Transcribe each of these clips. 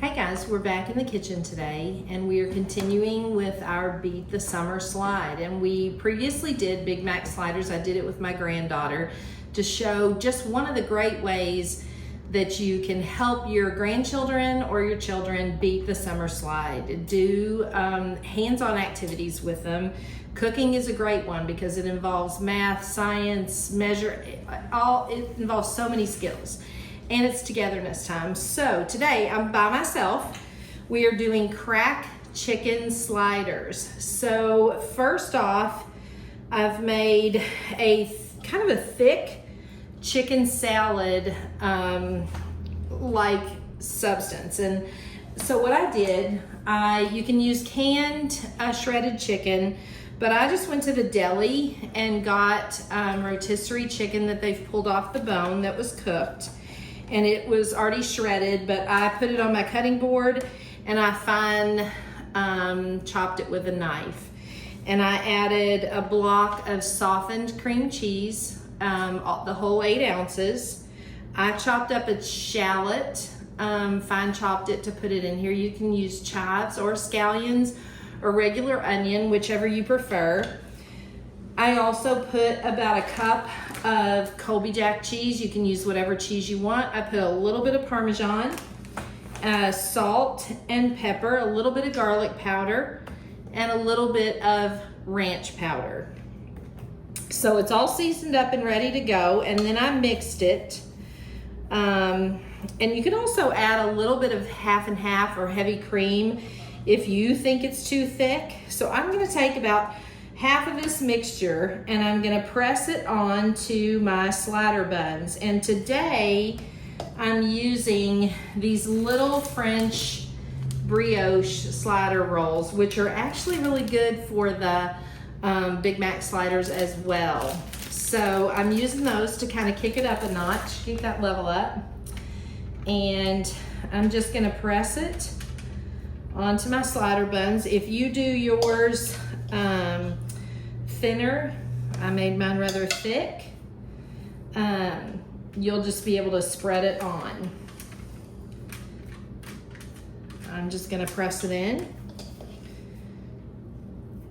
Hey guys, we're back in the kitchen today and we are continuing with our Beat the Summer slide. And we previously did Big Mac sliders. I did it with my granddaughter to show just one of the great ways that you can help your grandchildren or your children beat the summer slide. Do hands-on activities with them. Cooking is a great one because it involves math, science, it involves so many skills. And it's togetherness time. So today I'm by myself. We are doing crack chicken sliders. So first off, I've made a kind of a thick chicken salad like substance. And so what I did, you can use canned shredded chicken, but I just went to the deli and got rotisserie chicken that they've pulled off the bone that was cooked. And it was already shredded, but I put it on my cutting board and I fine chopped it with a knife. And I added a block of softened cream cheese, the whole 8 ounces. I chopped up a shallot, fine chopped it to put it in here. You can use chives or scallions or regular onion, whichever you prefer. I also put about a cup of Colby Jack cheese. You can use whatever cheese you want. I put a little bit of Parmesan, salt and pepper, a little bit of garlic powder, and a little bit of ranch powder. So it's all seasoned up and ready to go, and then I mixed it. And you can also add a little bit of half and half or heavy cream if you think it's too thick. So I'm gonna take about half of this mixture and I'm gonna press it onto my slider buns. And today I'm using these little French brioche slider rolls, which are actually really good for the Big Mac sliders as well. So I'm using those to kind of kick it up a notch, keep that level up. And I'm just gonna press it onto my slider buns. If you do yours thinner, I made mine rather thick, you'll just be able to spread it on. I'm just gonna press it in.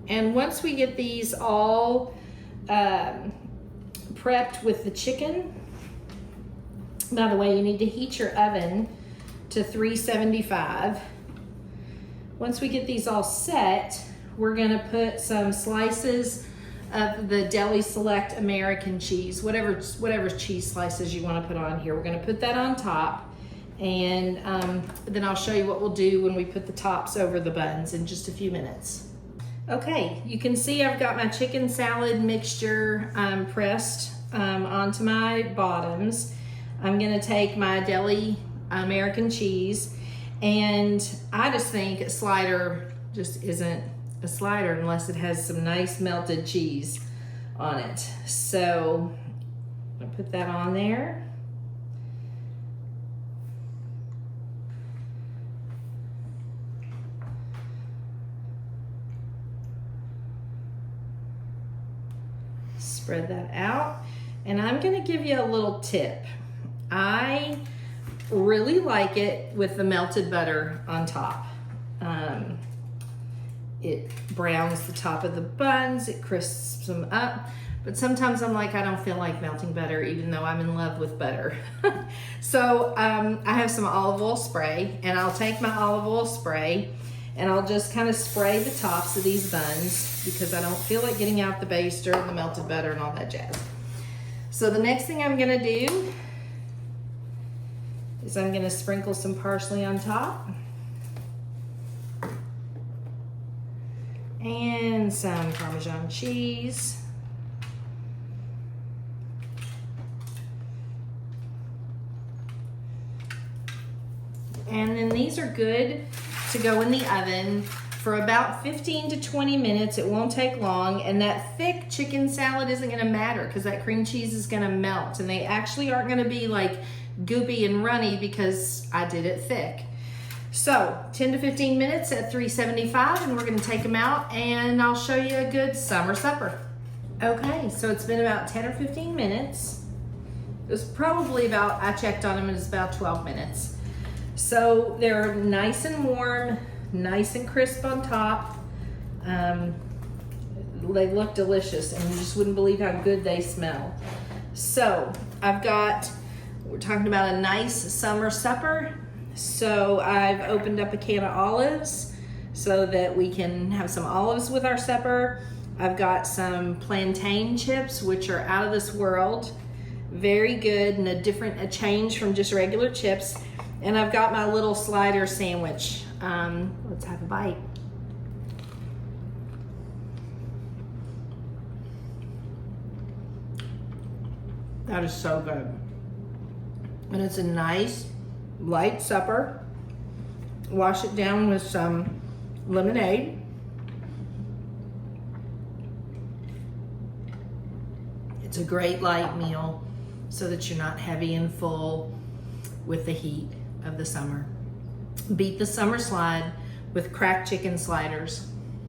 And once we get these all prepped with the chicken, by the way, you need to heat your oven to 375. Once we get these all set, we're gonna put some slices of the Deli Select American cheese, whatever cheese slices you wanna put on here. We're gonna put that on top, and then I'll show you what we'll do when we put the tops over the buns in just a few minutes. Okay, you can see I've got my chicken salad mixture pressed onto my bottoms. I'm gonna take my Deli American cheese, and I just think a slider just isn't a slider unless it has some nice melted cheese on it. So I'm gonna put that on there. Spread that out. And I'm gonna give you a little tip. I really like it with the melted butter on top. It browns the top of the buns, it crisps them up, but sometimes I'm like, I don't feel like melting butter even though I'm in love with butter. So I have some olive oil spray, and I'll take my olive oil spray and I'll just kind of spray the tops of these buns because I don't feel like getting out the baster and the melted butter and all that jazz. So the next thing I'm gonna do is I'm gonna sprinkle some parsley on top and some Parmesan cheese. And then these are good to go in the oven for about 15 to 20 minutes. It won't take long, and that thick chicken salad isn't gonna matter because that cream cheese is gonna melt, and they actually aren't gonna be like goopy and runny because I did it thick. So 10 to 15 minutes at 375, and we're gonna take them out and I'll show you a good summer supper. Okay, so it's been about 10 or 15 minutes. It was probably about, I checked on them, it was about 12 minutes. So they're nice and warm, nice and crisp on top. They look delicious, and you just wouldn't believe how good they smell. So we're talking about a nice summer supper. So I've opened up a can of olives so that we can have some olives with our supper. I've got some plantain chips, which are out of this world. Very good and a change from just regular chips. And I've got my little slider sandwich. Let's have a bite. That is so good. And it's a nice, light supper. Wash it down with some lemonade. It's a great light meal so that you're not heavy and full with the heat of the summer. Beat the summer slide with cracked chicken sliders.